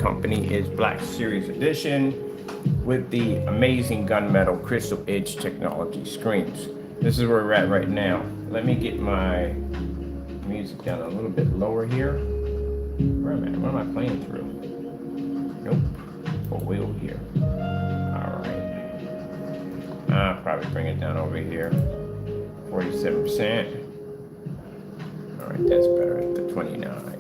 company is Black Series Edition with the amazing Gunmetal Crystal Edge technology screens. This is where we're at right now. Let me get my music down a little bit lower here. Where am I? What am I playing through? Nope. Full wheel here. Alright. I'll probably bring it down over here. 47%. Alright, that's better at the 29.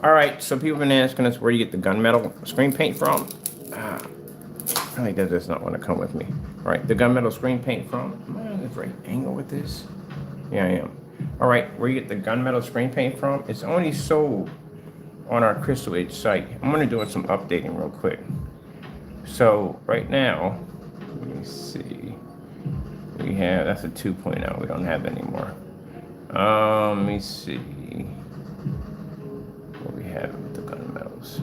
Alright, so people have been asking us where do you get the gunmetal screen paint from? Probably does not want to come with me. Alright, the gunmetal screen paint from. Am I on the right angle with this? Yeah, I am. Alright, where you get the gunmetal screen paint from? It's only sold on our Crystal Edge site. I'm going to do some updating real quick. So, right now, let me see. We have, that's a 2.0. We don't have that anymore. Let me see what we have with the gunmetals.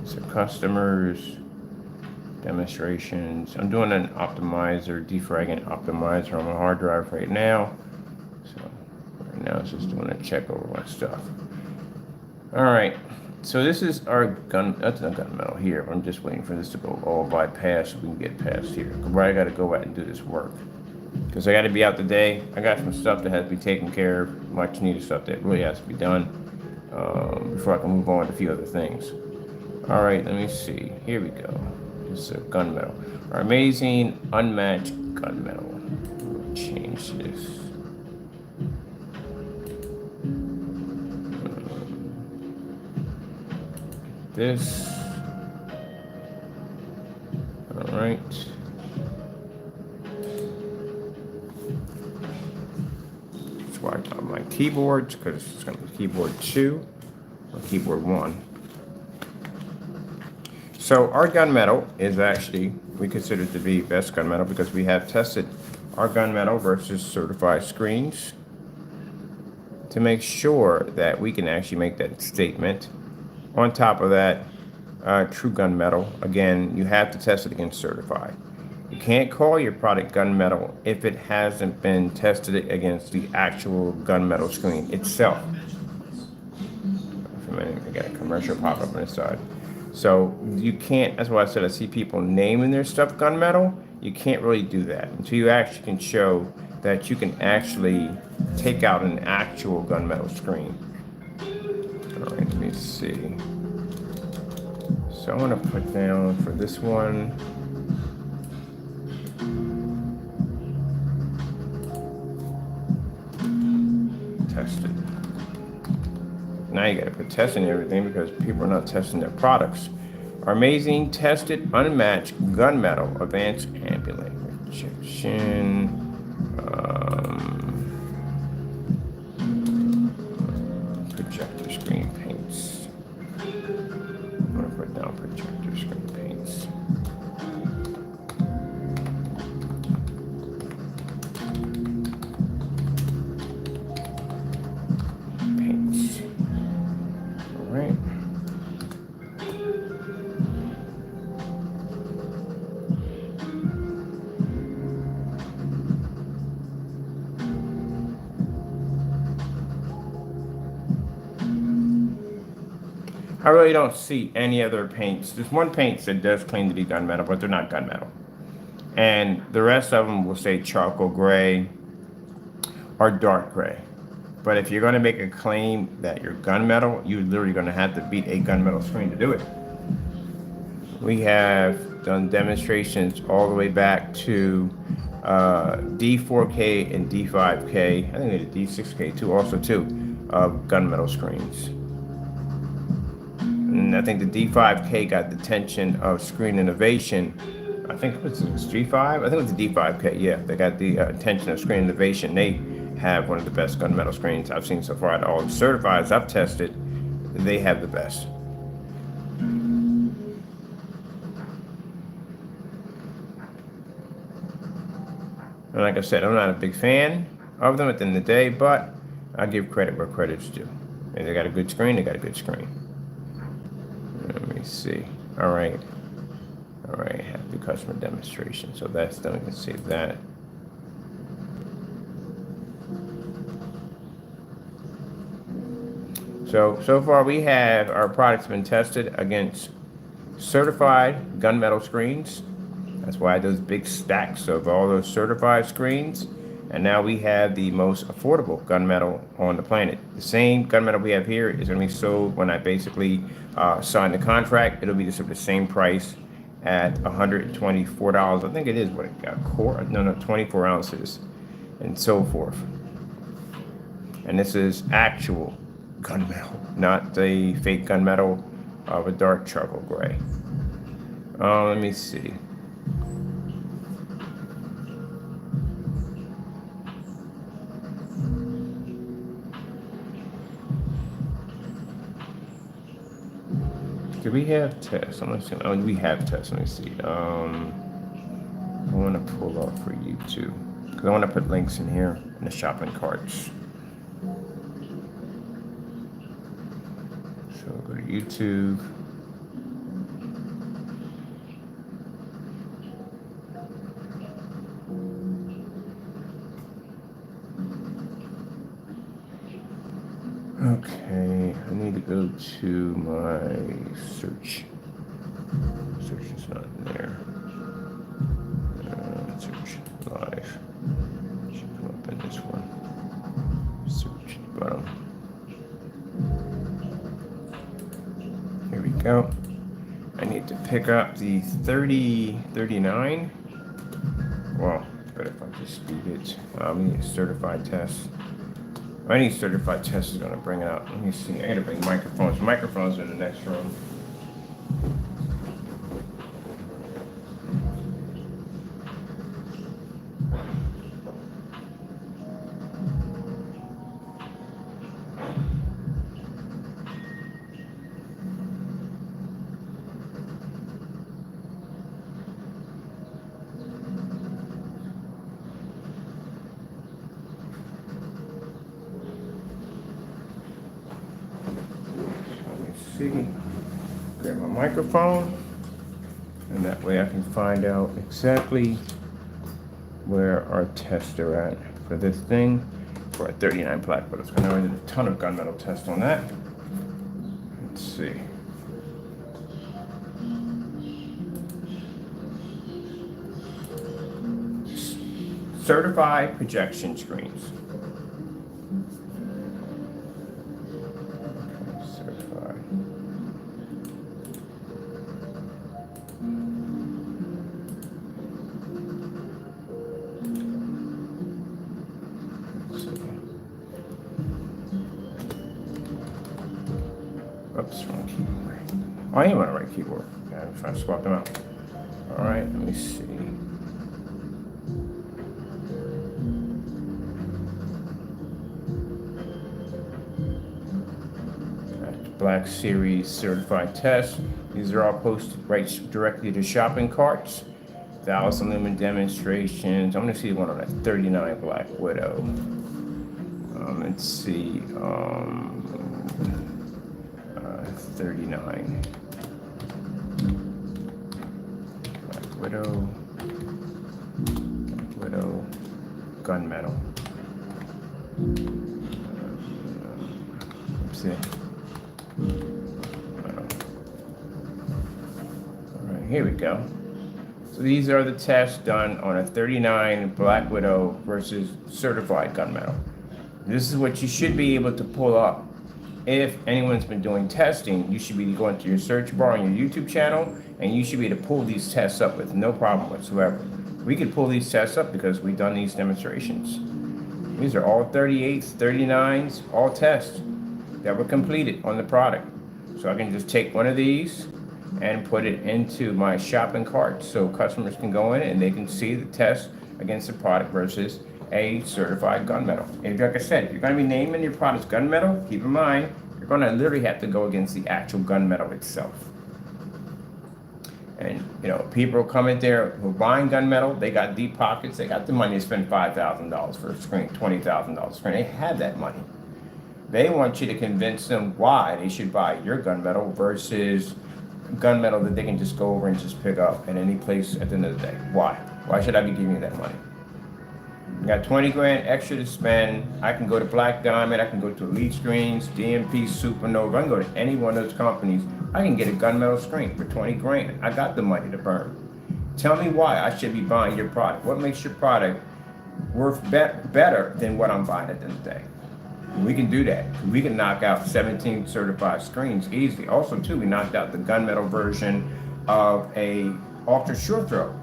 So, customers, demonstrations. I'm doing an optimizer, defragging optimizer on my hard drive right now. So, right now it's just doing a check over my stuff. All right, so this is our that's not gunmetal here. I'm just waiting for this to go all bypass so we can get past here. Where I got to go out and do this work. Because I got to be out today. I got some stuff that has to be taken care of, much needed stuff that really has to be done before I can move on to a few other things. All right, let me see. Here we go. This is a gunmetal. Our amazing, unmatched gunmetal. We'll change this. This. All right. Switch on my keyboards because it's going to be keyboard 2 or keyboard 1. So our gunmetal is actually, we consider it to be best gunmetal because we have tested our gunmetal versus certified screens to make sure that we can actually make that statement. On top of that, true gunmetal, again, you have to test it against certified. You can't call your product gunmetal if it hasn't been tested against the actual gunmetal screen itself. For a minute, I got a commercial pop up on the side. So you can't, that's why I said I see people naming their stuff gunmetal. You can't really do that until you actually can show that you can actually take out an actual gunmetal screen. All right, let me see. So I want to put down for this one. Tested. Now you got to put testing everything because people are not testing their products. Our amazing, tested, unmatched gunmetal advanced ambulance rejection. Projector screen paints. I'm going to put down projector screen paints. I really don't see any other paints. There's one paint that does claim to be gunmetal, but they're not gunmetal. And the rest of them will say charcoal gray or dark gray. But if you're going to make a claim that you're gunmetal, you're literally going to have to beat a gunmetal screen to do it. We have done demonstrations all the way back to D4K and D5K. I think we did D6K too, also too, of gunmetal screens. And I think the D5K got the attention of Screen Innovation. I think it was G5. I think it was the D5K. Yeah, they got the attention of Screen Innovation. They have one of the best gunmetal screens I've seen so far. At all the certifieds I've tested, they have the best. And like I said, I'm not a big fan of them at the end of the day, but I give credit where credit's due. And they got a good screen. They got a good screen. Let me see. All right. All right. Happy customer demonstration. So that's done. We can save that. So far we have our products been tested against certified gunmetal screens. That's why those big stacks of all those certified screens. And now we have the most affordable gunmetal on the planet. The same gunmetal we have here is going to be sold when I basically sign the contract. It'll be just the same price at $124. I think it is what it got, 24 ounces and so forth. And this is actual gunmetal, not the fake gunmetal of a dark charcoal gray. Let me see. Do we have tests? I'm assuming, oh, we have tests. Let me see. I want to pull up for YouTube because I want to put links in here in the shopping carts. So go to YouTube. Okay, I need to go to my search. Search is not in there. Search live. Should come up in this one. Search bottom. Here we go. I need to pick up the 3039. Well, but if I just speed it, we need a certified test. Any certified test is going to bring it up. Let me see. I got to bring microphones. Microphones are in the next room. Grab my microphone, and that way I can find out exactly where our tests are at for this thing for a 39 black, but it's going to need a ton of gunmetal tests on that. Let's see. Certified projection screens. Oops, wrong keyboard. Oh, I am on the right keyboard. Yeah, I'm trying to swap them out. All right, let me see. Black Series certified tests. These are all posted right directly to shopping carts. 1,000 lumen demonstrations. I'm going to see one on a 39 Black Widow. Let's see. 39 Black Widow. Black Widow. Gunmetal. Let's see. Alright, here we go. So these are the tests done on a 39 Black Widow versus certified gunmetal. This is what you should be able to pull up. If anyone's been doing testing, you should be going to your search bar on your YouTube channel, and you should be able to pull these tests up with no problem whatsoever. We could pull these tests up because we've done these demonstrations. These are all 38s, 39s, all tests that were completed on the product. So I can just take one of these and put it into my shopping cart so customers can go in and they can see the test against the product versus a certified gunmetal. And like I said, if you're going to be naming your products gunmetal, keep in mind, you're going to literally have to go against the actual gunmetal itself. And, you know, people come in there who are buying gunmetal, they got deep pockets, they got the money to spend $5,000 for a screen, $20,000 screen. They have that money. They want you to convince them why they should buy your gunmetal versus gunmetal that they can just go over and just pick up at any place at the end of the day. Why? Why should I be giving you that money? You got 20 grand extra to spend. I can go to Black Diamond, I can go to Elite Screens, DMP, Supernova, I can go to any one of those companies I can get a gunmetal screen for 20 grand. I got the money to burn. Tell me why I should be buying your product. What makes your product worth better than what I'm buying at the end of the day? We can do that. We can knock out 17 certified screens easily. Also, too, we knocked out the gunmetal version of a ultra short throw.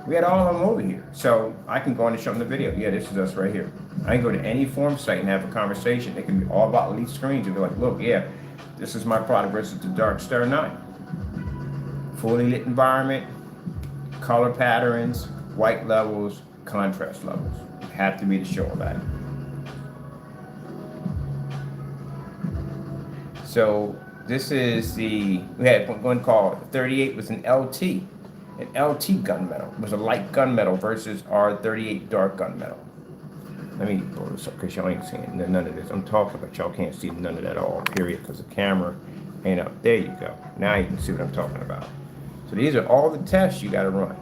We had all of them over here. So I can go on and show them the video. Yeah, this is us right here. I can go to any forum site and have a conversation. It can be all about elite screens and be like, look, yeah, this is my product versus the Dark Star 9. Fully lit environment, color patterns, white levels, contrast levels. You have to be to show all that. So this is we had one called 38 was an LT. An LT gunmetal. It was a light gunmetal versus our 38 dark gunmetal. Let me blow this up because y'all ain't seeing none of this. I'm talking, but y'all can't see none of that at all, period, because the camera ain't up. There you go. Now you can see what I'm talking about. So these are all the tests you got to run.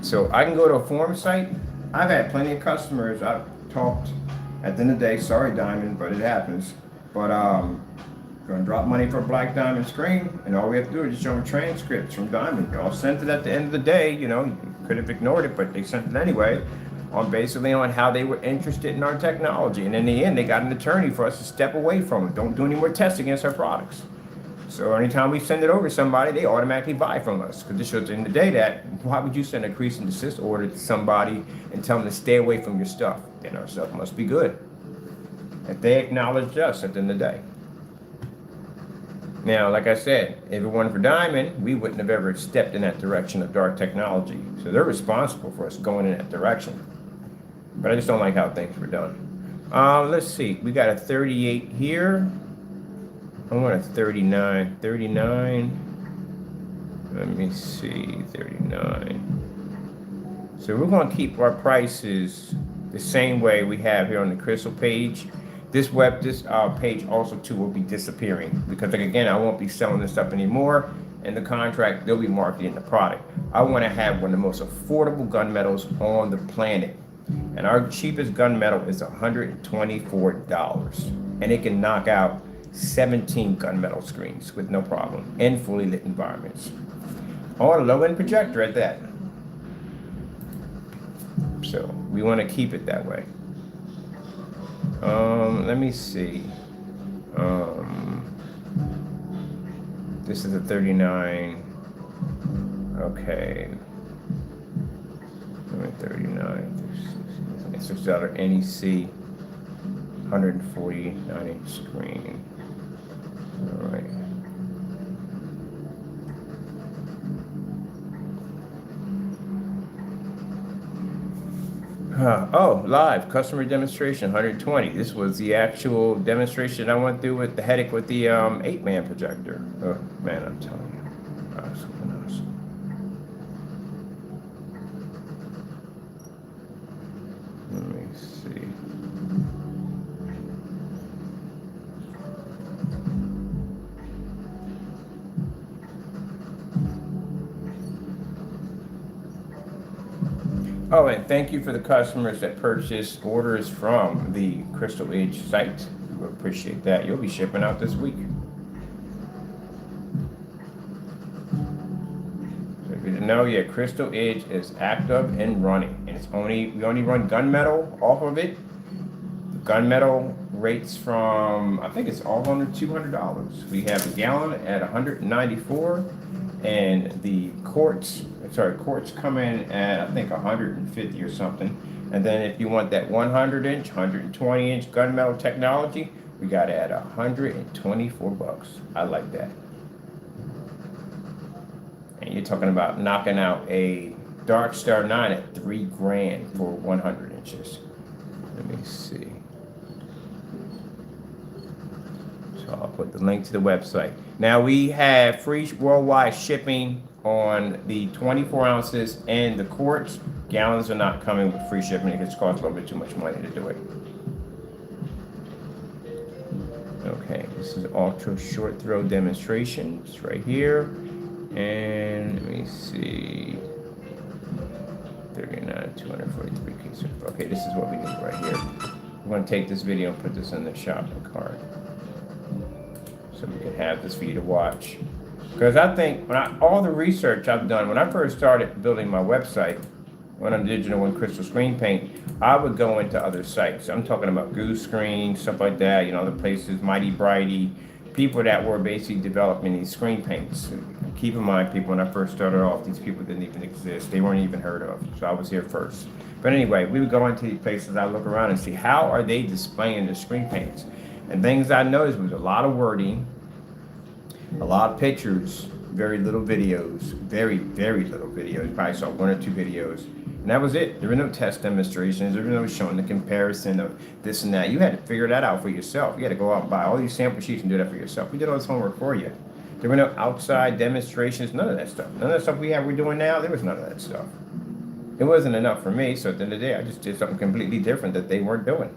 So I can go to a forum site. I've had plenty of customers. I've talked at the end of the day, sorry Diamond, but it happens. But gonna drop money for a black diamond screen, and all we have to do is just show them transcripts from Diamond. Y'all sent it at the end of the day, you know, you could have ignored it, but they sent it anyway, on basically on how they were interested in our technology. And in the end, they got an attorney for us to step away from it. Don't do any more tests against our products. So anytime we send it over to somebody, they automatically buy from us. Because this shows at the end of the day that, why would you send a cease and desist order to somebody and tell them to stay away from your stuff? Then our stuff must be good. If they acknowledged us at the end of the day. Now, like I said, if it weren't for Diamond, we wouldn't have ever stepped in that direction of dark technology. So they're responsible for us going in that direction. But I just don't like how things were done. Let's see. We got a 38 here. I want a 39. 39. Let me see. 39. So we're going to keep our prices the same way we have here on the Crystal page. This page also too will be disappearing because, like, again, I won't be selling this stuff anymore. In the contract, they'll be marketing the product. I want to have one of the most affordable gunmetals on the planet, and our cheapest gunmetal is $124, and it can knock out 17 gunmetal screens with no problem in fully lit environments on a low-end projector at that. So we want to keep it that way. Let me see. This is a 39. Okay. 39. It's just out of NEC 149-inch screen. All right. Oh, live customer demonstration 120. This was the actual demonstration I went through with the headache with the 8-man projector. Oh man, I'm telling you, something else. Let me see. Oh, and thank you for the customers that purchased orders from the Crystal Edge site. We appreciate that. You'll be shipping out this week. So if you didn't know, yeah, Crystal Edge is active and running, and we only run gunmetal off of it. The gunmetal rates from, I think it's all under $200. We have the gallon at $194, and the quartz come in at, I think, 150 or something. And then if you want that 100-inch, 120-inch gunmetal technology, we got it at $124. I like that. And you're talking about knocking out a Dark Star 9 at $3 grand for 100 inches. Let me see. So I'll put the link to the website. Now we have free worldwide shipping on the 24 ounces and the quarts. Gallons are not coming with free shipping. It just costs a little bit too much money to do it. Okay, this is ultra short throw demonstration. It's right here. And let me see. 39, 243 pieces. Okay, this is what we need right here. I'm going to take this video and put this in the shopping cart. so we can have this for you to watch. Because I think all the research I've done, when I first started building my website, when I'm digital and crystal screen paint, I would go into other sites. I'm talking about Goose Screen, stuff like that, you know, other places, Mighty Brighty, people that were basically developing these screen paints. Keep in mind, people, when I first started off, these people didn't even exist. They weren't even heard of. So I was here first. But anyway, we would go into these places, I look around and see how are they displaying the screen paints. And things I noticed was a lot of wording, a lot of pictures, very little videos, very, very little videos. Probably saw 1 or 2 videos. And that was it. There were no test demonstrations. There was no showing the comparison of this and that. You had to figure that out for yourself. You had to go out and buy all these sample sheets and do that for yourself. We did all this homework for you. There were no outside demonstrations, none of that stuff. None of that stuff we're doing now, there was none of that stuff. It wasn't enough for me, so at the end of the day, I just did something completely different that they weren't doing.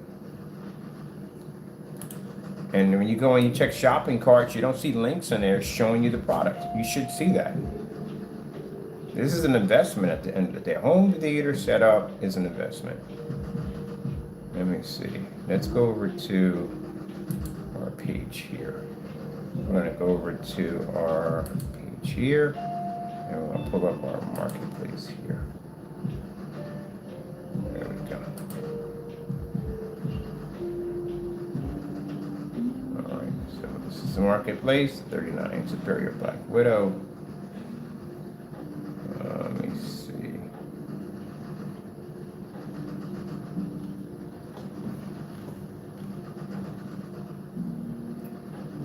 And when you go and you check shopping carts, you don't see links in there showing you the product. You should see that. This is an investment at the end of the day. Home theater setup is an investment. Let me see. Let's go over to our page here. We're going to go over to our page here, and we're going to pull up our marketplace here. There we go. All right, so this is the marketplace, 39 Superior Black Widow. Let me see.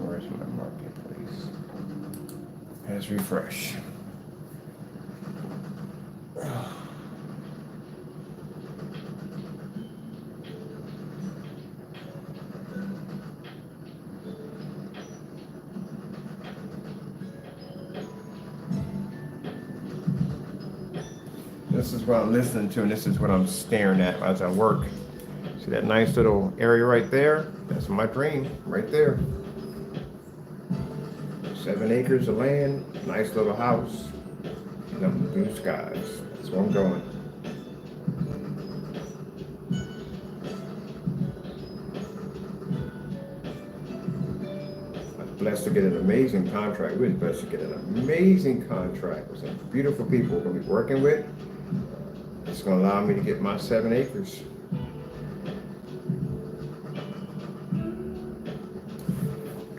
Where's my marketplace? Let's refresh. This is what I'm listening to, and this is what I'm staring at as I work. See that nice little area right there? That's my dream, right there. 7 acres of land, nice little house, nothing blue skies. That's where I'm going. I was blessed to get an amazing contract. We were blessed to get an amazing contract with some beautiful people we're going to be working with. It's going to allow me to get my 7 acres.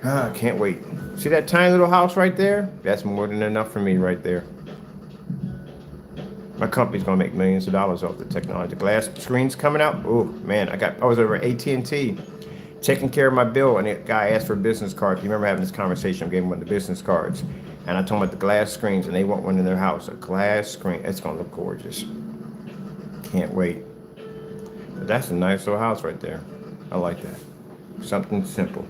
I can't wait. See that tiny little house right there? That's more than enough for me right there. My company's going to make millions of dollars off the technology. Glass screens coming out. Oh, man, I was over at AT&T taking care of my bill, and the guy asked for a business card. You remember having this conversation? I gave him one of the business cards. And I told him about the glass screens, and they want one in their house. A glass screen. It's going to look gorgeous. Can't wait. But that's a nice little house right there. I like that. Something simple.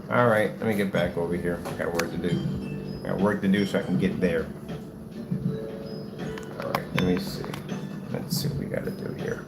All right, let me get back over here. I got work to do. I got work to do so I can get there. All right, let me see. Let's see what we got to do here.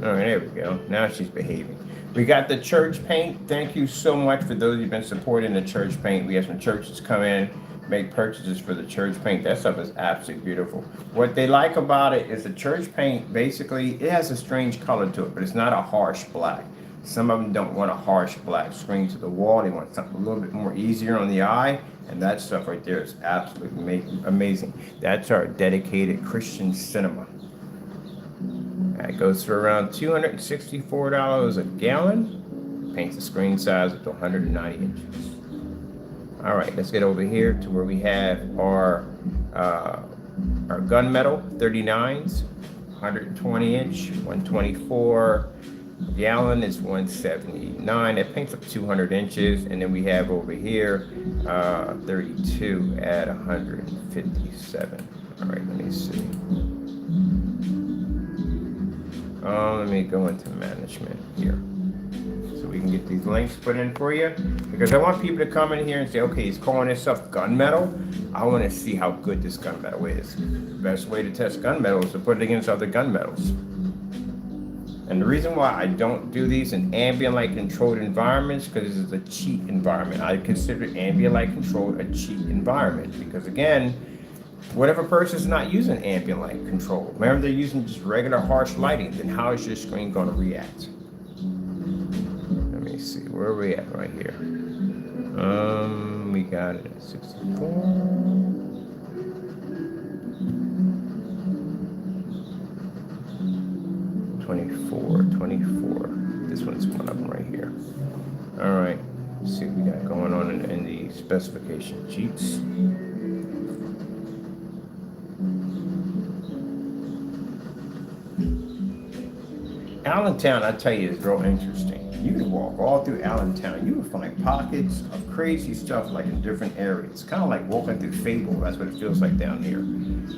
All right, there we go. Now she's behaving. We got the church paint. Thank you so much for those who've been supporting the church paint. We have some churches come in, make purchases for the church paint. That stuff is absolutely beautiful. What they like about it is the church paint, basically, it has a strange color to it, but it's not a harsh black. Some of them don't want a harsh black screen to the wall. They want something a little bit more easier on the eye. And that stuff right there is absolutely amazing. That's our dedicated Christian cinema. That goes for around $264 a gallon. Paints the screen size up to 190 inches. All right, let's get over here to where we have our Gunmetal 39s, 120 inch, 124 gallon is 179. That paints up 200 inches, and then we have over here 32 at 157. All right, let me see. Let me go into management here so we can get these links put in for you, because I want people to come in here and say, okay, he's calling this stuff gunmetal. I want to see how good this gunmetal is. The best way to test gunmetal is to put it against other gunmetals. And the reason why I don't do these in ambient light controlled environments, because this is a cheat environment. I consider ambient light controlled a cheat environment because, again, what if a person's not using ambient light control? Remember, they're using just regular harsh lighting, then how is your screen going to react? Let me see, where are we at right here? We got it at 64. 24. This one's one of them right here. All right, let's see what we got going on in the specification sheets. Allentown, I tell you, is real interesting. You can walk all through Allentown. You will find pockets of crazy stuff like in different areas. Kind of like walking through Fable. That's what it feels like down here.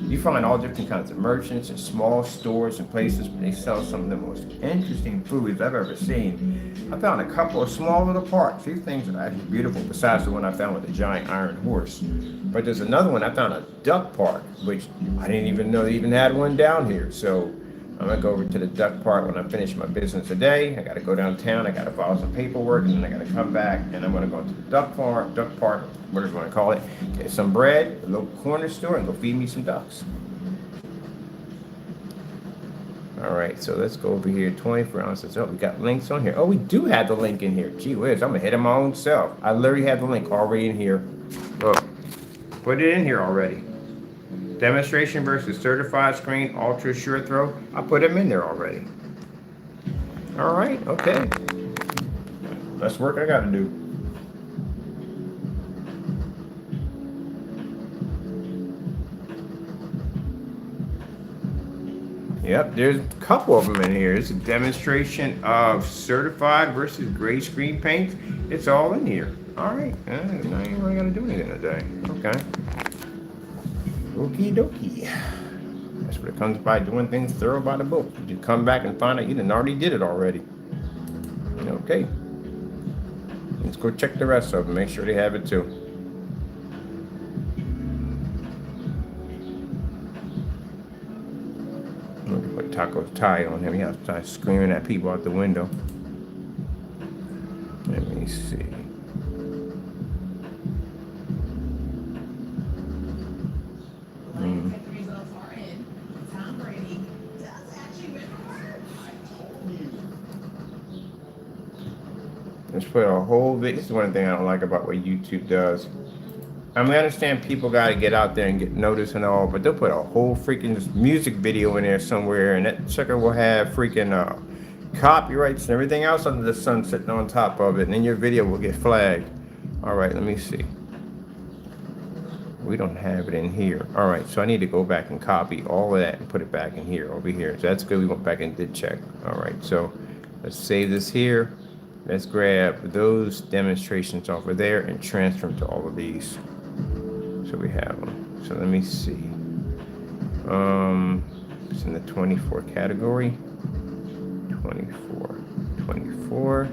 You find all different kinds of merchants and small stores and places where they sell some of the most interesting foods I've ever seen. I found a couple of small little parks. These things are actually beautiful besides the one I found with the giant iron horse. But there's another one. I found a duck park, which I didn't even know they even had one down here. So I'm gonna go over to the duck park when I finish my business today. I gotta go downtown, I gotta file some paperwork, and then I gotta come back and I'm gonna go to the duck park, whatever you wanna call it, get some bread, a little corner store, and go feed me some ducks. All right, so let's go over here, 24 ounces. Oh, we got links on here. Oh, we do have the link in here. Gee whiz, I'm ahead of my own self. I literally have the link already in here. Look, put it in here already. Demonstration versus certified screen, ultra sure throw. I put them in there already. All right, okay. That's work I gotta do. Yep, there's a couple of them in here. It's a demonstration of certified versus gray screen paint. It's all in here. All right, I ain't really gotta do anything today. Okay. Okie dokie. That's what it comes by doing things thorough by the book. You come back and find out you done already did it already. Okay. Let's go check the rest of them. Make sure they have it too. I'm gonna put Taco's tie on him. He has to start screaming at people out the window. Let me see. Let's put a whole video. This is one thing I don't like about what YouTube does. I mean, I understand people got to get out there and get noticed and all, but they'll put a whole freaking music video in there somewhere, and that sucker will have freaking copyrights and everything else under the sun sitting on top of it, and then your video will get flagged. All right, let me see. We don't have it in here. All right, so I need to go back and copy all of that and put it back in here, over here. So that's good. We went back and did check. All right, so let's save this here. Let's grab those demonstrations over there and transfer them to all of these. So we have them. So let me see. It's in the 24 category. 24.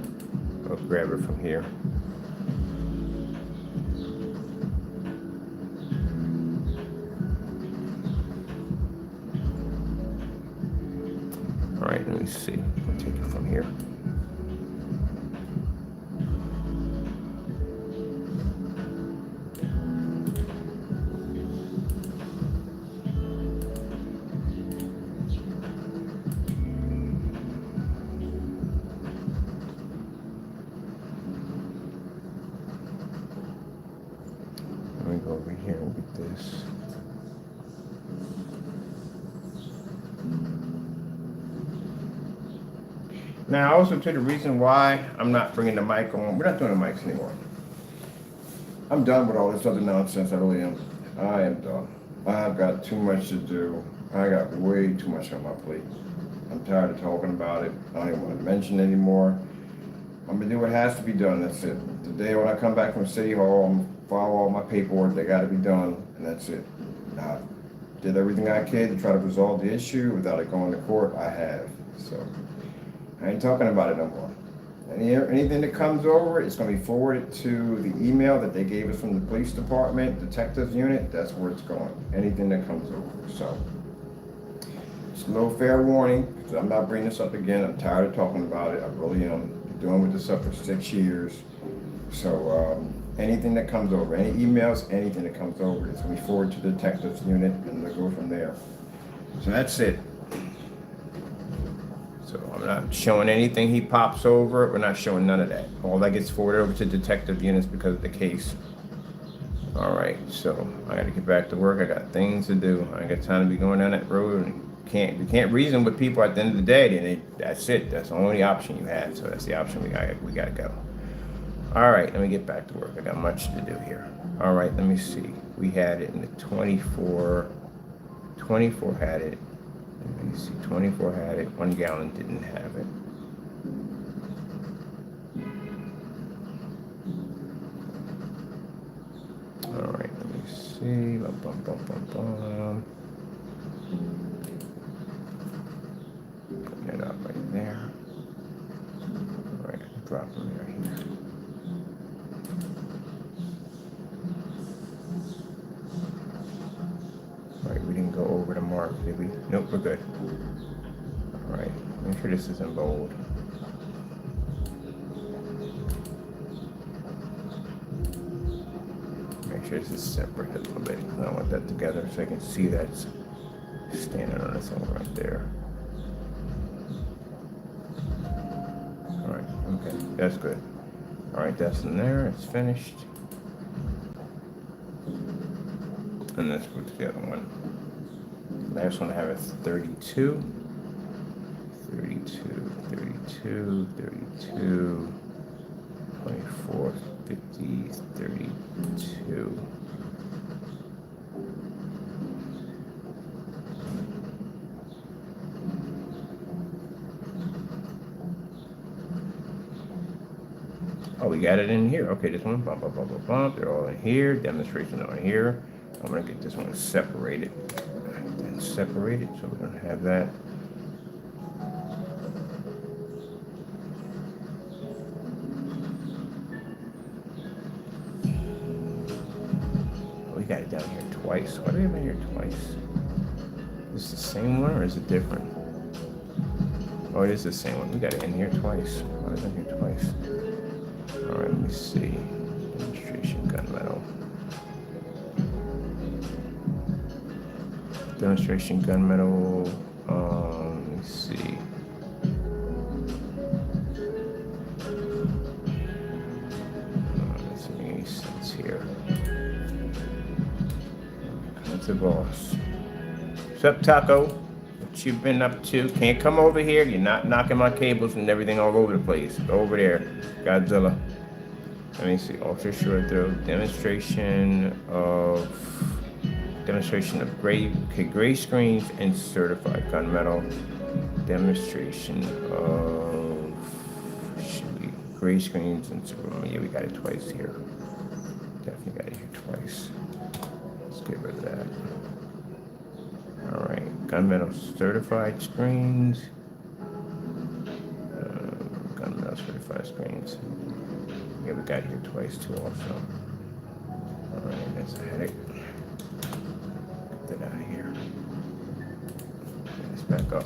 I'll grab it from here. All right, let me see. I'll take it from here. Let me go over here and get this. Now, also to the reason why I'm not bringing the mic on, we're not doing the mics anymore. I'm done with all this other nonsense. I really am. I am done. I've got too much to do. I got way too much on my plate. I'm tired of talking about it. I don't even want to mention it anymore. I'm gonna do what has to be done. That's it. Today when I come back from City Hall, I'm gonna follow all my paperwork. They got to be done, and that's it. I did everything I could to try to resolve the issue without it going to court. I have. So I ain't talking about it no more. Anything that comes over, it's going to be forwarded to the email that they gave us from the police department, detectives unit. That's where it's going. Anything that comes over. So Just a little fair warning, because I'm not bringing this up again. I'm tired of talking about it. I really am. Been dealing with this up for 6 years. So anything that comes over, any emails, anything that comes over, is going to be forwarded to the detectives unit, and they'll go from there. So that's it. So I'm not showing anything he pops over. We're not showing none of that. All that gets forwarded over to detective units because of the case. All right, so I got to get back to work. I got things to do. I ain't got time to be going down that road. And you can't reason with people at the end of the day. Then that's it. That's the only option you have. So that's the option we got to go. All right, let me get back to work. I got much to do here. All right, let me see. We had it in the 24. 24 had it. Let me see. 24 had it. 1 gallon didn't have it. All right, let me see. Bum, bum, bum, bum, bum. Putting it up right there. All right, drop them right here. All right, we didn't go over the mark, did we? Nope, we're good. All right, make sure this is in bold. Make sure this is separate a little bit. I want that together so I can see that's standing on its own right there. All right, okay, that's good. All right, that's in there, it's finished. And let's put the other one. Last one I have is 32. 32, 32, 32, 24, 50, 32. Oh, we got it in here. Okay, this one, bump, bump, bump, bump, bump. They're all in here. Demonstration on here. I'm gonna get this one separated. And separated, so we're gonna have that. Oh, we got it down here twice. Why do we have it here twice? Is this the same one or is it different? Oh, it is the same one. We got it in here twice. Why is it in here twice? All right, let me see. Demonstration gunmetal. Demonstration gunmetal. Let me see. Doesn't make any sense here. What's the boss? What's up, Taco? What you been up to? Can't come over here. You're not knocking my cables and everything all over the place. Go over there, Godzilla. Let me see. Ultra short throw. Demonstration of gray screens and certified gunmetal. Demonstration of gray screens and yeah, we got it twice here. Definitely got it here twice. Let's get rid of that. All right, gunmetal certified screens. Gunmetal certified screens. Yeah, we got it here twice too also. All right, that's a headache. Get that out of here. Get this back up.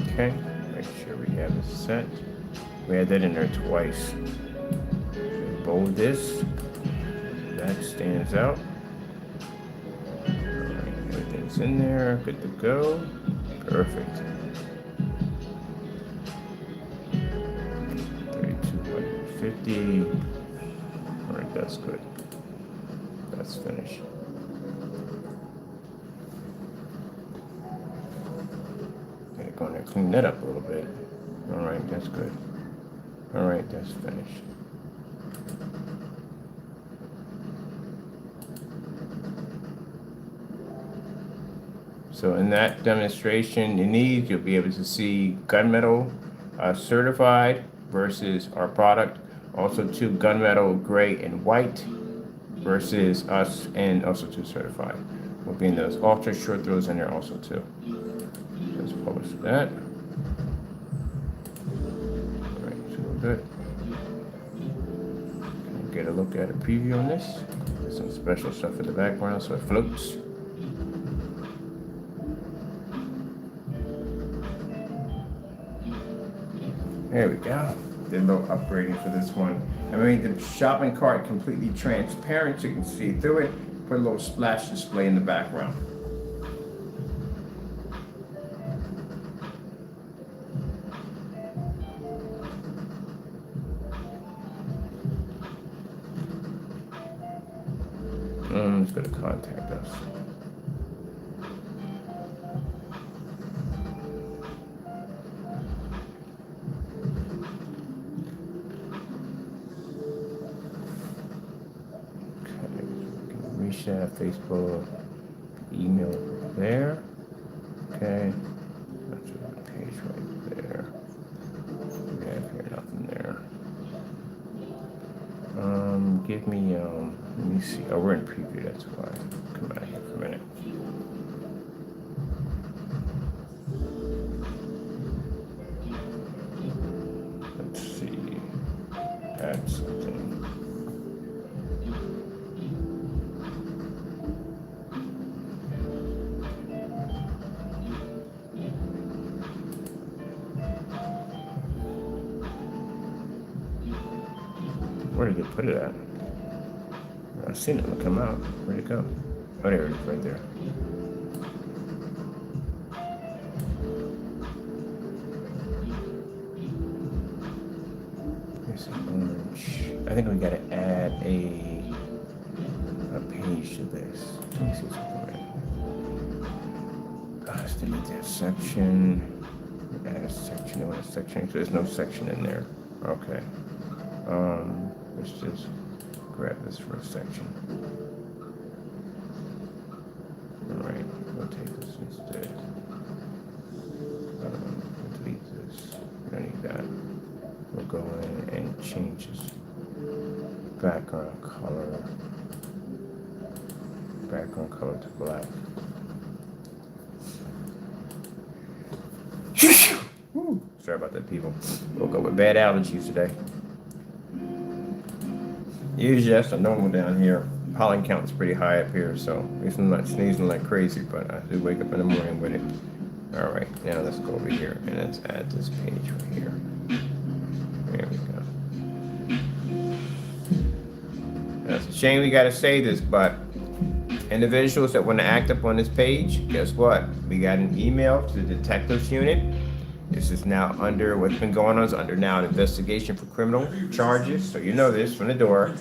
Okay, make sure we have it set. We had that in there twice. Bold this. That stands out. Alright, everything's in there. Good to go. Perfect. 3250. Alright, that's good. That's finished. Gotta go in there, clean that up a little bit. Alright, that's good. Alright, that's finished. So in that demonstration you'll be able to see gunmetal certified versus our product. Also 2 gunmetal gray and white versus us, and also 2 certified. We'll be in those ultra short throws in there also too. Let's publish that. All right, so we're good. Get a look at a preview on this. Some special stuff in the background so it floats. There we go. Did a little upgrading for this one. I made the shopping cart completely transparent so you can see through it. Put a little splash display in the background. Let's go to contact us. Reach that Facebook, email there. Okay, that's the page right there. We have here nothing there. Give me let me see. Oh, we're in preview. That's why. Come out here for a minute. Let's see. Add something. Where did you put it at? I've seen it come out. Where'd it go? Oh, there it is, right there. Here's some orange. I think we gotta add a page to this. Let me see something. Let's delete that section. Add a section. I want a section. So there's no section in there. Okay. Let's just grab this for a section. Alright, we'll take this instead. Delete this. We don't need that. We'll go in and change this background color. Background color to black. Woo. Sorry about that, people. Woke up with bad allergies today. Usually that's the normal down here. Pollen count is pretty high up here, so it's not sneezing like crazy, but I do wake up in the morning with it. All right, now let's go over here and let's add this page right here. There we go. That's a shame we gotta say this, but individuals that want to act up on this page, guess what? We got an email to the detectives unit. This is now under, what's been going on is under now an investigation for criminal charges. So you know this from the door.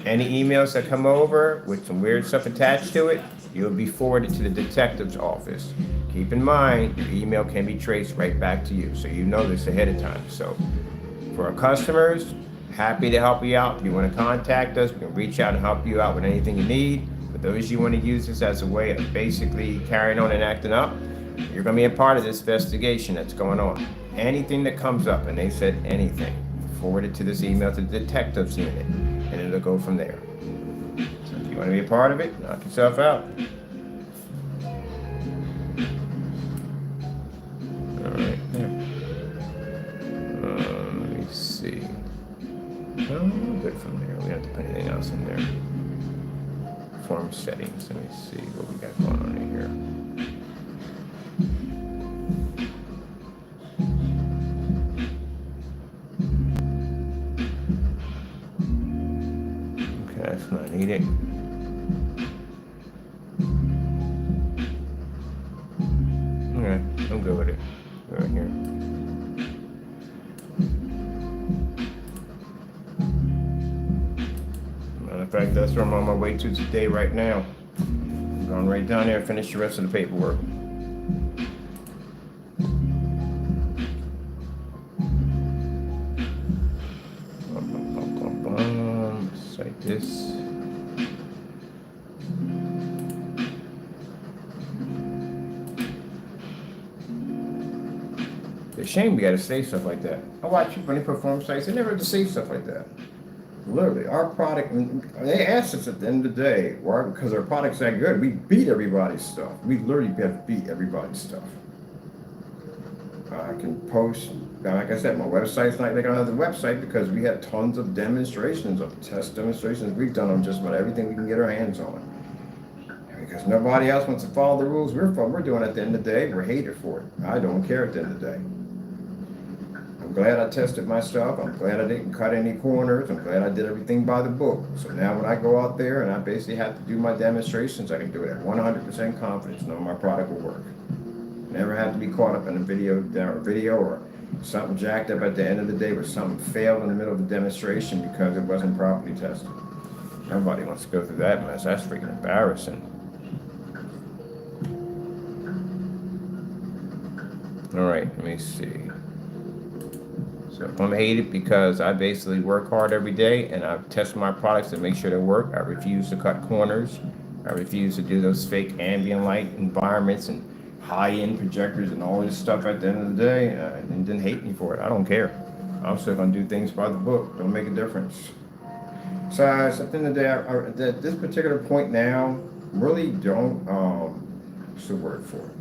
Any emails that come over with some weird stuff attached to it, you'll be forwarded to the detective's office. Keep in mind, your email can be traced right back to you. So you know this ahead of time. So for our customers, happy to help you out. If you want to contact us, we can reach out and help you out with anything you need. For those you want to use this as a way of basically carrying on and acting up, you're going to be a part of this investigation that's going on. Anything that comes up, and they said anything, forward it to this email to the detectives unit, and it'll go from there. So if you want to be a part of it, knock yourself out. All right, there. Let me see. Oh, good from there. We don't have to put anything else in there. Form settings. Let me see what we got going on in here. That's not needed. Okay, I'm good with it. Right here. Matter of fact, that's where I'm on my way to today right now. I'm going right down there and finish the rest of the paperwork. Like this. It's a shame we gotta say stuff like that. I watch people when they perform sites, they never have to say stuff like that. Literally, our product, they asked us at the end of the day, why? Because our product's that good. We beat everybody's stuff. We literally have beat everybody's stuff. I can post like I said, my website's not like another website because we had tons of demonstrations, of test demonstrations we've done on just about everything we can get our hands on. Because nobody else wants to follow the rules we're doing at the end of the day. We're hated for it. I don't care at the end of the day. I'm glad I tested my stuff. I'm glad I didn't cut any corners. I'm glad I did everything by the book. So now when I go out there and I basically have to do my demonstrations, I can do it at 100% confidence, knowing my product will work. Never have to be caught up in a video or something jacked up at the end of the day where something failed in the middle of the demonstration because it wasn't properly tested. Nobody wants to go through that mess. That's freaking embarrassing. All right, let me see. So if I'm hated because I basically work hard every day and I test my products to make sure they work, I refuse to cut corners. I refuse to do those fake ambient light environments and high-end projectors and all this stuff at the end of the day, and then hate me for it. I don't care. I'm still gonna do things by the book. Don't make a difference. So at the end of the day, at this particular point now, really don't, what's the word for it?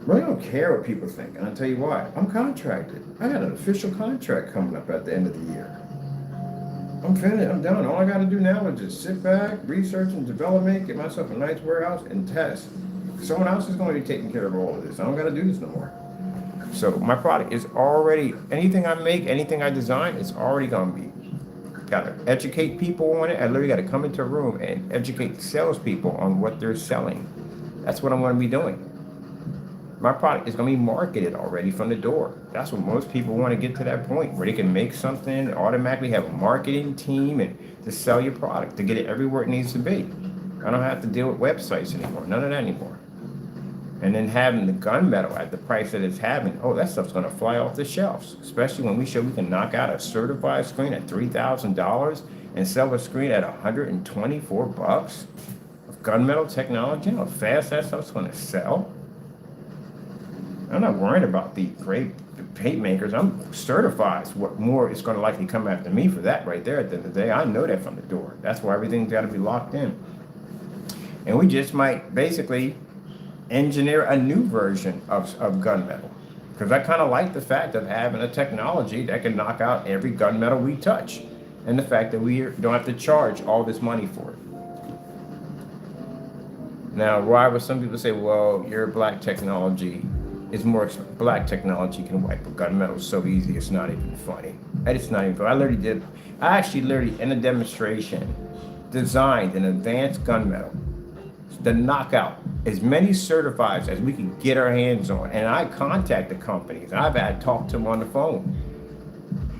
Really don't care what people think, and I'll tell you why. I'm contracted. I got an official contract coming up at the end of the year. I'm finished. I'm done. All I got to do now is just sit back, research and development, get myself a nice warehouse, and test. Someone else is going to be taking care of all of this. I don't got to do this no more. So my product is already, anything I make, anything I design, it's already going to be. Got to educate people on it. I literally got to come into a room and educate salespeople on what they're selling. That's what I'm going to be doing. My product is going to be marketed already from the door. That's what most people want to get to, that point where they can make something, automatically have a marketing team and to sell your product, to get it everywhere it needs to be. I don't have to deal with websites anymore, none of that anymore. And then having the gunmetal at the price that it's having, oh, that stuff's going to fly off the shelves, especially when we show we can knock out a certified screen at $3,000 and sell a screen at $124 of gunmetal technology. You know how fast that stuff's going to sell? I'm not worried about the great paint makers. I'm certified. What more is going to likely come after me for that right there at the end of the day. I know that from the door. That's why everything's got to be locked in. And we just might basically engineer a new version of gunmetal. Because I kind of like the fact of having a technology that can knock out every gunmetal we touch. And the fact that we don't have to charge all this money for it. Now, why would some people say, well, your black technology is more, black technology can wipe a gunmetal so easy it's not even funny. And it's not even funny. I actually literally in a demonstration designed an advanced gunmetal to knock out as many certifieds as we can get our hands on. And I contacted companies. I've had talked to them on the phone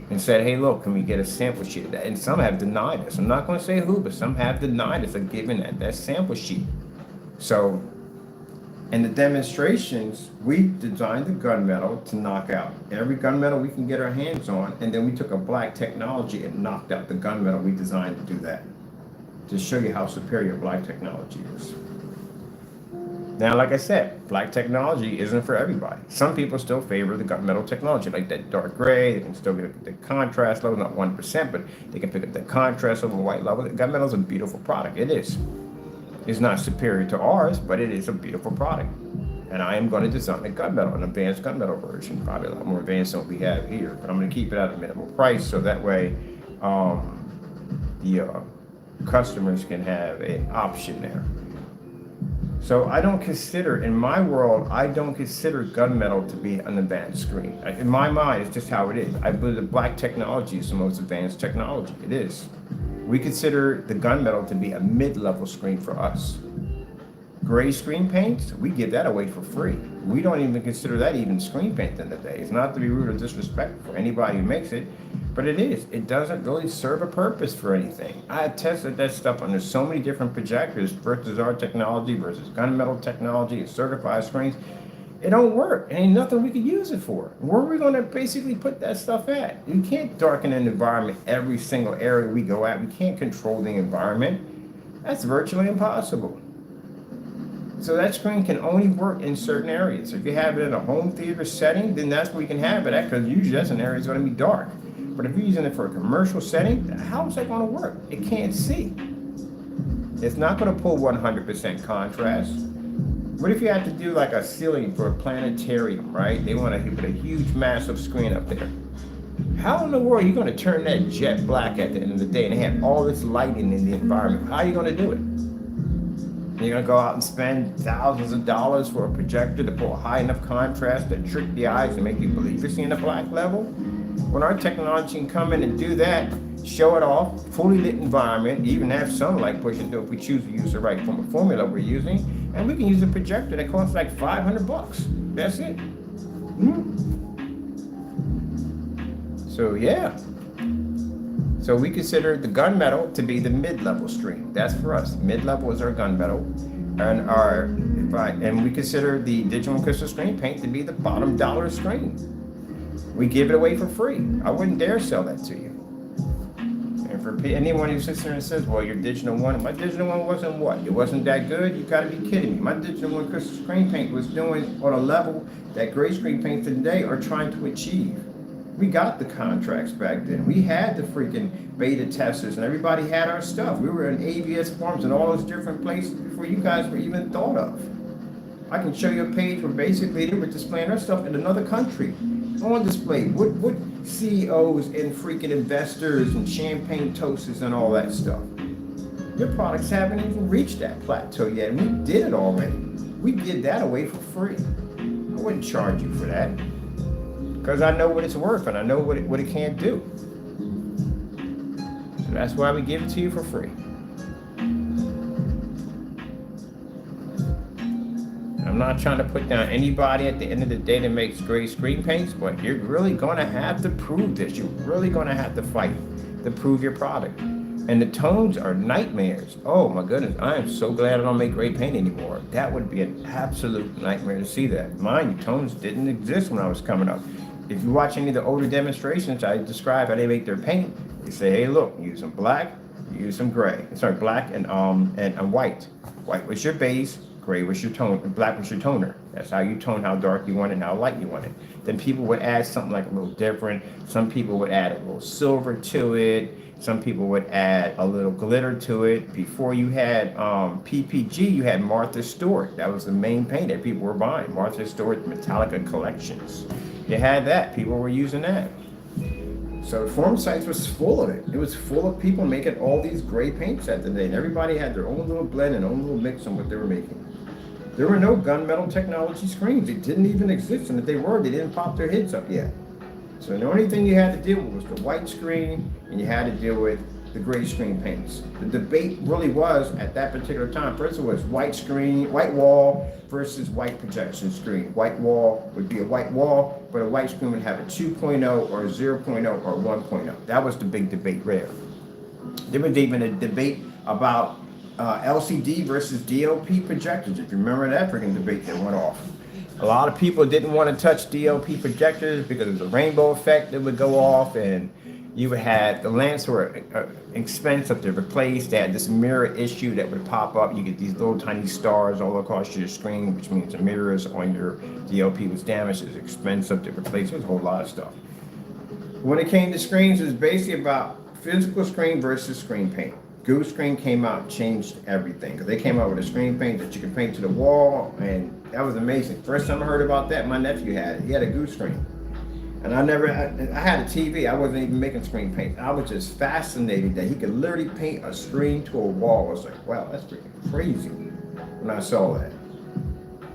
and said, hey, look, can we get a sample sheet of that? And some have denied us. I'm not going to say who, but some have denied us of giving that sample sheet. So in the demonstrations, we designed the gunmetal to knock out every gunmetal we can get our hands on, and then we took a black technology and knocked out the gunmetal we designed to do that, to show you how superior black technology is. Now, like I said, black technology isn't for everybody. Some people still favor the gunmetal technology, like that dark gray. They can still get the contrast level, not 1%, but they can pick up the contrast over white level. The gunmetal is a beautiful product. It is. It's not superior to ours, but it is a beautiful product. And I am going to design a gunmetal, an advanced gunmetal version, probably a lot more advanced than what we have here. But I'm going to keep it at a minimal price, so that way the customers can have an option there. So I don't consider, in my world, I don't consider gunmetal to be an advanced screen. In my mind, it's just how it is. I believe the black technology is the most advanced technology. It is. We consider the gunmetal to be a mid-level screen for us. Gray screen paints, we give that away for free. We don't even consider that even screen paint in the day. It's not to be rude or disrespectful for anybody who makes it, but it is. It doesn't really serve a purpose for anything. I tested that stuff under so many different projectors versus our technology versus gunmetal technology and certified screens. It don't work. Ain't nothing we could use it for. Where are we going to basically put that stuff at? We can't darken an environment every single area we go at. We can't control the environment. That's virtually impossible. So that screen can only work in certain areas. If you have it in a home theater setting, then that's where you can have it at, because usually that's an area that's going to be dark. But if you're using it for a commercial setting, how is that going to work? It can't see. It's not going to pull 100% contrast. What if you had to do like a ceiling for a planetarium, right? They want to put a huge, massive screen up there. How in the world are you going to turn that jet black at the end of the day and have all this lighting in the environment? How are you going to do it? You're going to go out and spend thousands of dollars for a projector to pull high enough contrast to trick the eyes and make you believe you're seeing a black level? When our technology can come in and do that, show it off, fully lit environment, even have sunlight pushing through if we choose to use the right form of formula we're using, and we can use a projector that costs like $500. That's it. So yeah. So we consider the gunmetal to be the mid-level screen. That's for us. Mid-level is our gunmetal, and we consider the digital crystal screen paint to be the bottom dollar screen. We give it away for free. I wouldn't dare sell that to you. And for anyone who sits there and says, "Well, your digital one," my digital one wasn't what? It wasn't that good. You gotta be kidding me. My digital one crystal screen paint was doing on a level that gray screen paints today are trying to achieve. We got the contracts back then. We had the freaking beta testers and everybody had our stuff. We were in ABS forums and all those different places before you guys were even thought of. I can show you a page where basically they were displaying our stuff in another country on display. What CEOs and freaking investors and champagne toasters and all that stuff. Your products haven't even reached that plateau yet, and we did it already. We did that away for free. I wouldn't charge you for that. Because I know what it's worth and I know what it can't do. So that's why we give it to you for free. I'm not trying to put down anybody at the end of the day that makes gray screen paints, but you're really going to have to prove this. You're really going to have to fight to prove your product. And the tones are nightmares. Oh my goodness, I am so glad I don't make gray paint anymore. That would be an absolute nightmare to see that. Mind you, tones didn't exist when I was coming up. If you watch any of the older demonstrations, I describe how they make their paint. They say, hey, look, use some black, use some gray. Sorry, black and white. White was your base, gray was your tone, and black was your toner. That's how you tone how dark you want it and how light you want it. Then people would add something like a little different. Some people would add a little silver to it. Some people would add a little glitter to it. Before you had PPG, you had Martha Stewart. That was the main paint that people were buying. Martha Stewart Metallica collections. You had that. People were using that. So Form Sites was full of it. It was full of people making all these gray paints at the day. And everybody had their own little blend and own little mix on what they were making. There were no gunmetal technology screens. It didn't even exist. And if they were, they didn't pop their heads up yet. So the only thing you had to deal with was the white screen, and you had to deal with the gray screen paints. The debate really was, at that particular time, first it was white screen, white wall versus white projection screen. White wall would be a white wall, but a white screen would have a 2.0 or a 0.0 or 1.0. That was the big debate there. There was even a debate about LCD versus DLP projectors. If you remember that freaking debate that went off. A lot of people didn't want to touch DLP projectors because of the rainbow effect that would go off, and you would have the lamps were expensive to replace. They had this mirror issue that would pop up. You get these little tiny stars all across your screen, which means the mirrors on your DLP was damaged. It's expensive to replace. There's a whole lot of stuff. When it came to screens, it was basically about physical screen versus screen paint. Goose Screen came out and changed everything because they came out with a screen paint that you could paint to the wall, and that was amazing. First time I heard about that, my nephew had it. He had a Goose Screen. And I had a TV. I wasn't even making screen paint. I was just fascinated that he could literally paint a screen to a wall. I was like, wow, that's freaking crazy when I saw that.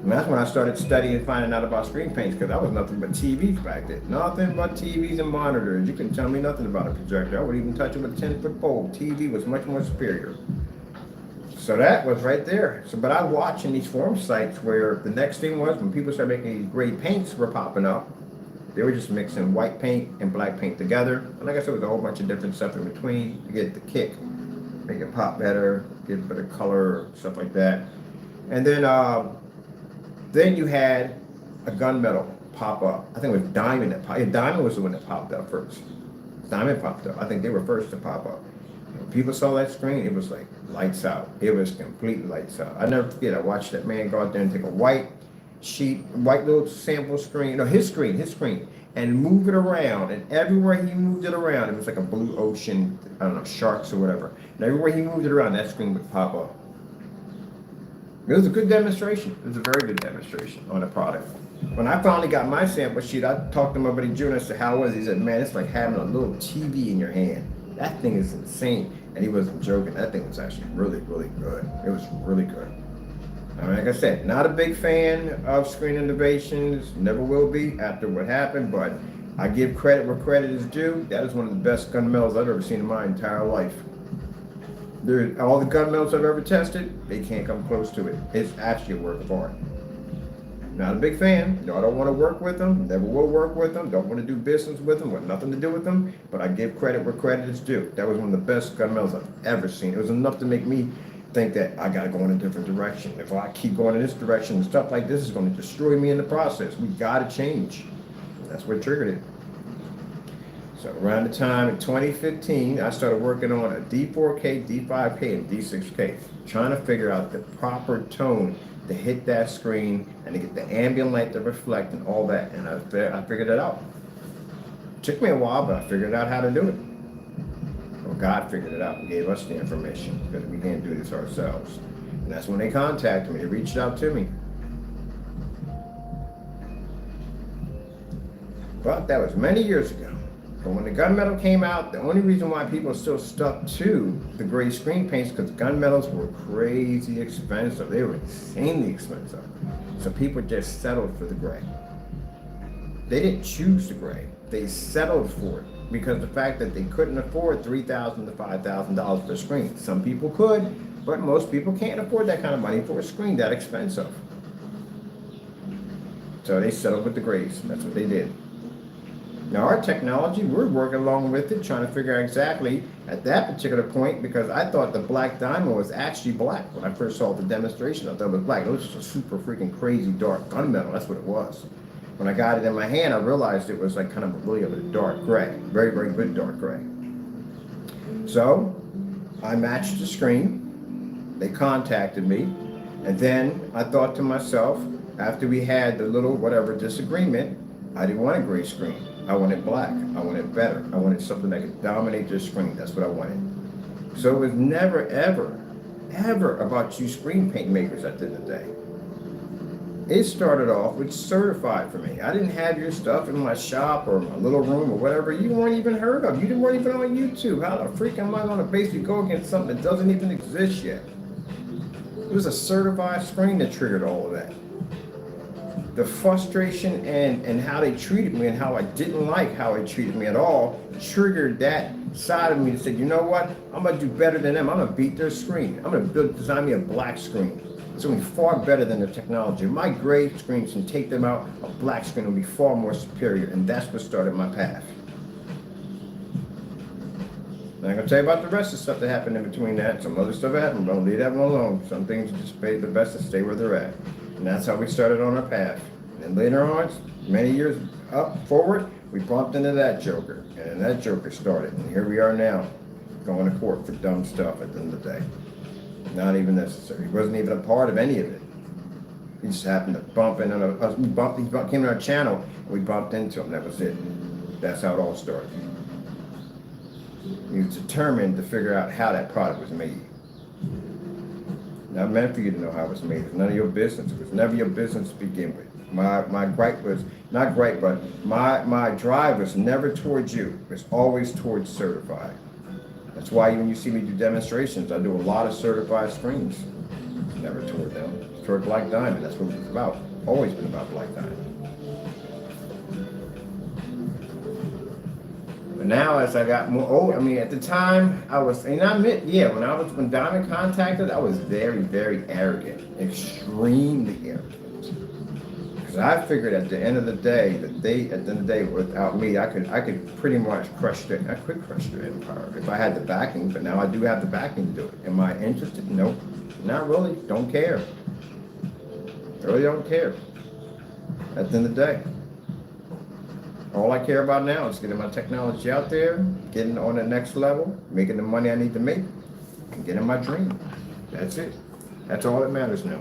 And that's when I started studying and finding out about screen paints, because I was nothing but TVs back then. Nothing but TVs and monitors. You can tell me nothing about a projector. I wouldn't even touch it with a 10-foot pole. TV was much more superior. So that was right there. So, but I watched in these forum sites where the next thing was when people started making these gray paints were popping up. They were just mixing white paint and black paint together. And like I said, there was a whole bunch of different stuff in between to get the kick, make it pop better, get a better color, stuff like that. And then you had a gunmetal pop up. I think it was Diamond that popped. Yeah, Diamond was the one that popped up first. Diamond popped up. I think they were first to pop up. When people saw that screen, it was like lights out. It was complete lights out. I never forget. I watched that man go out there and take a white little sample screen, his screen, and move it around. And everywhere he moved it around, it was like a blue ocean, I don't know, sharks or whatever. And everywhere he moved it around, that screen would pop up. It was a good demonstration. It was a very good demonstration on the product. When I finally got my sample sheet, I talked to my buddy June. I said, how was it? He said, man, it's like having a little TV in your hand. That thing is insane. And he wasn't joking. That thing was actually really, really good. It was really good. I mean, like I said, not a big fan of screen innovations. Never will be after what happened. But I give credit where credit is due. That is one of the best gunmetals I've ever seen in my entire life. All the gunmetals I've ever tested, they can't come close to it. It's actually a work of art. Not a big fan. No, I don't want to work with them. Never will work with them. Don't want to do business with them. Want nothing to do with them. But I give credit where credit is due. That was one of the best gunmetals I've ever seen. It was enough to make me think that I got to go in a different direction. If I keep going in this direction, stuff like this is going to destroy me in the process. We got to change. That's what triggered it. So around the time in 2015, I started working on a D4K, D5K, and D6K, trying to figure out the proper tone to hit that screen and to get the ambient light to reflect and all that. And I figured it out. It took me a while, but I figured out how to do it. Well, God figured it out and gave us the information because we can't do this ourselves. And that's when they contacted me. They reached out to me. But that was many years ago. But when the gunmetal came out, the only reason why people still stuck to the gray screen paints because gunmetals were crazy expensive. They were insanely expensive. So people just settled for the gray. They didn't choose the gray. They settled for it because the fact that they couldn't afford $3,000 to $5,000 per screen. Some people could, but most people can't afford that kind of money for a screen that expensive. So they settled with the grays. That's what they did. Now our technology, we're working along with it, trying to figure out exactly at that particular point, because I thought the black diamond was actually black. When I first saw the demonstration, I thought it was black. It was just a super freaking crazy dark gunmetal. That's what it was. When I got it in my hand, I realized it was like kind of really a dark gray. Very, very good dark gray. So I matched the screen. They contacted me. And then I thought to myself, after we had the little whatever disagreement, I didn't want a gray screen. I wanted black. I wanted better. I wanted something that could dominate the screen. That's what I wanted. So it was never, ever, ever about you screen paint makers at the end of the day. It started off with certified for me. I didn't have your stuff in my shop or my little room or whatever. You weren't even heard of. You weren't even on YouTube. How the freak am I going to basically go against something that doesn't even exist yet? It was a certified screen that triggered all of that. The frustration and how they treated me and how I didn't like how they treated me at all triggered that side of me that said, you know what? I'm going to do better than them. I'm going to beat their screen. I'm going to design me a black screen. It's going to be far better than the technology. My gray screens can take them out. A black screen will be far more superior. And that's what started my path. Now I'm going to tell you about the rest of the stuff that happened in between that. Some other stuff happened, but I'll leave that one alone. Some things just pay the best to stay where they're at. And that's how we started on our path. And later on, many years up forward, we bumped into that joker. And that joker started. And here we are now, going to court for dumb stuff at the end of the day. Not even necessary. He wasn't even a part of any of it. He just happened to bump into us. He came to our channel, and we bumped into him. That was it. That's how it all started. He was determined to figure out how that product was made. Not meant for you to know how it was made. It's none of your business. It was never your business to begin with. My gripe was, not gripe, but my drive was never towards you. It's always towards certified. That's why when you see me do demonstrations, I do a lot of certified screens. Never toward them. It's toward Black Diamond. That's what it's about. Always been about Black Diamond. But now as I got more old, I mean, at the time I was, and I admit, yeah, when Diamond contacted, I was very, very arrogant, extremely arrogant. Because I figured at the end of the day, without me, I could pretty much crush their empire if I had the backing. But now I do have the backing to do it. Am I interested? Nope, not really. Don't care. Really don't care. At the end of the day. All I care about now is getting my technology out there, getting on the next level, making the money I need to make, and getting my dream. That's it. That's all that matters now.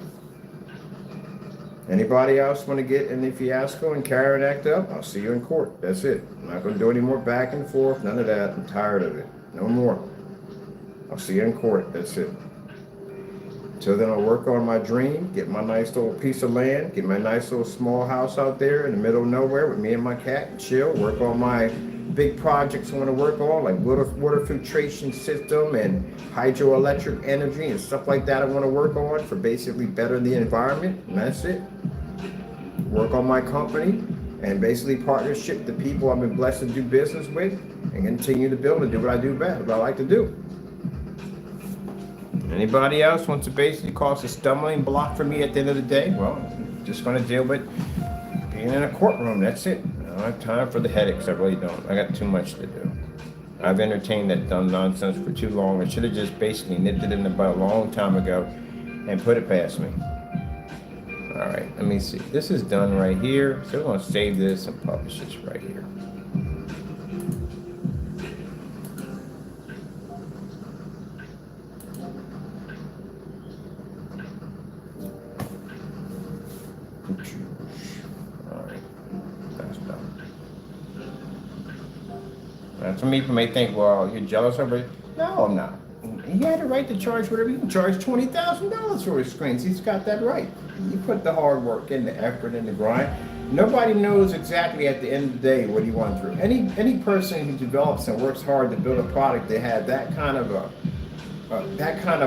Anybody else want to get in the fiasco and carry and act up? I'll see you in court. That's it. I'm not going to do any more back and forth, none of that. I'm tired of it. No more. I'll see you in court. That's it. So then I'll work on my dream, get my nice little piece of land, get my nice little small house out there in the middle of nowhere with me and my cat, chill, work on my big projects I want to work on, like water filtration system and hydroelectric energy and stuff like that I want to work on for basically better the environment, and that's it. Work on my company and basically partnership the people I've been blessed to do business with and continue to build and do what I do best, what I like to do. Anybody else wants to basically cause a stumbling block for me at the end of the day? Well, I'm just going to deal with being in a courtroom. That's it. I don't have time for the headaches. I really don't. I got too much to do. I've entertained that dumb nonsense for too long. I should have just basically nipped it in the bud a long time ago and put it past me. All right, let me see. This is done right here. So we're going to save this and publish this right here. All right, that's done. Now, some people may think, well, you're jealous of it. No, I'm not. He had the right to charge whatever. He can charge $20,000 for his screens. He's got that right. He put the hard work in, the effort, and the grind. Nobody knows exactly at the end of the day what he went through. Any person who develops and works hard to build a product that had that kind of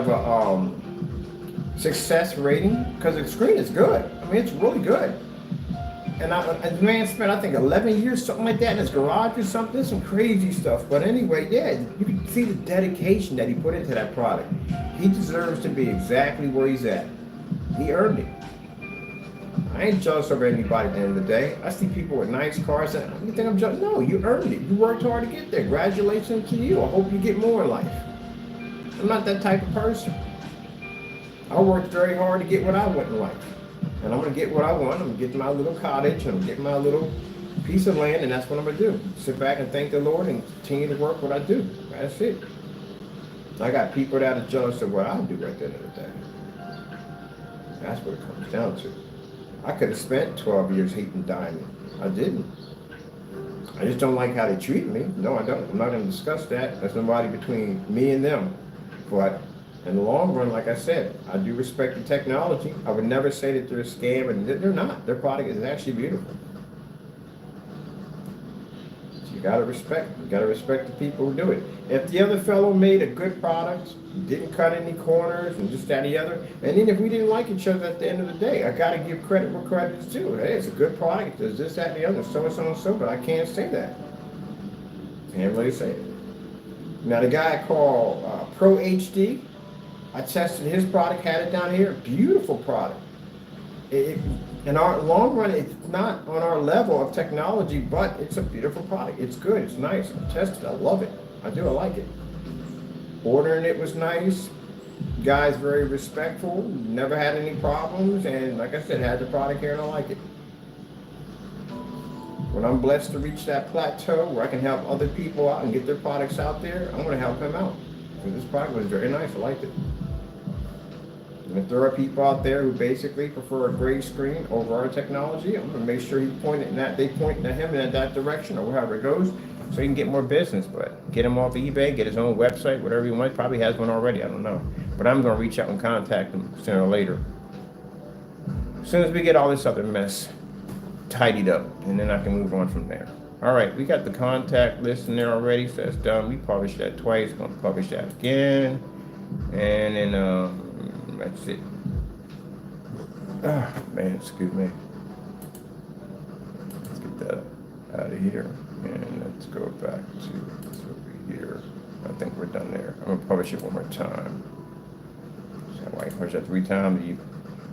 a success rating, because the screen is good. I mean, it's really good. And the man spent, I think, 11 years, something like that, in his garage or something. Some crazy stuff. But anyway, yeah, you can see the dedication that he put into that product. He deserves to be exactly where he's at. He earned it. I ain't jealous of anybody at the end of the day. I see people with nice cars and you think I'm jealous? No, you earned it. You worked hard to get there. Congratulations to you. I hope you get more in life. I'm not that type of person. I worked very hard to get what I want in life. And I'm going to get what I want. I'm going to get my little cottage. I'm going to get my little piece of land, and that's what I'm going to do. Sit back and thank the Lord and continue to work what I do. That's it. I got people that are jealous of what I do at the end of the day. That's what it comes down to. I could have spent 12 years hating Diamond. I didn't. I just don't like how they treat me. No, I don't. I'm not going to discuss that. That's nobody between me and them. But in the long run, like I said, I do respect the technology. I would never say that they're a scam, and they're not. Their product is actually beautiful. So you gotta respect. You gotta respect the people who do it. If the other fellow made a good product, didn't cut any corners, and just that and the other, and then if we didn't like each other at the end of the day, I gotta give credit where credit's due. Hey, it's a good product. There's this, that, and the other, so and so and so, but I can't say that. Can't really say it. Now the guy called Pro HD. I tested his product, had it down here. Beautiful product. In our long run, it's not on our level of technology, but it's a beautiful product. It's good. It's nice. I tested it. I love it. I do. I like it. Ordering it was nice. Guy's very respectful. Never had any problems. And like I said, had the product here and I like it. When I'm blessed to reach that plateau where I can help other people out and get their products out there, I'm going to help him out. And this product was very nice. I liked it. And if there are people out there who basically prefer a gray screen over our technology, I'm going to make sure they point at him in that direction or wherever it goes so he can get more business. But get him off eBay, get his own website, whatever he wants. Probably has one already. I don't know. But I'm going to reach out and contact him sooner or later. As soon as we get all this other mess tidied up, and then I can move on from there. All right, we got the contact list in there already, so that's done. We published that twice. Going to publish that again. And then that's it. Ah, man, excuse me. Let's get that out of here. And let's go back to this over here. I think we're done there. I'm going to publish it one more time. So I published that 3 times. You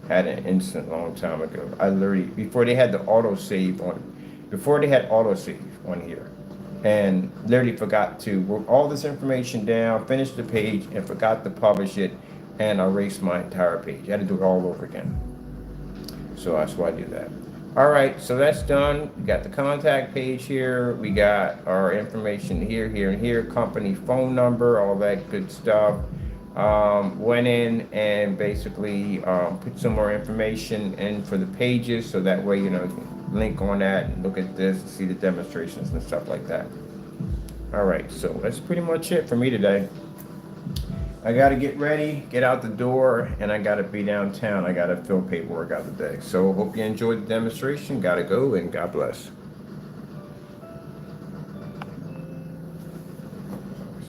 had an incident a long time ago. I literally, before they had autosave on here, and literally forgot to work all this information down, finish the page, and forgot to publish it, and erase my entire page. I had to do it all over again. So that's why I do that. All right, so that's done. We got the contact page here. We got our information here, here, and here, company phone number, all that good stuff. Went in and basically put some more information in for the pages, so that way, you know, you can link on that and look at this and see the demonstrations and stuff like that. All right, so that's pretty much it for me today. I got to get ready, get out the door, and I got to be downtown. I got to fill paperwork out today. So hope you enjoyed the demonstration. Got to go, and God bless.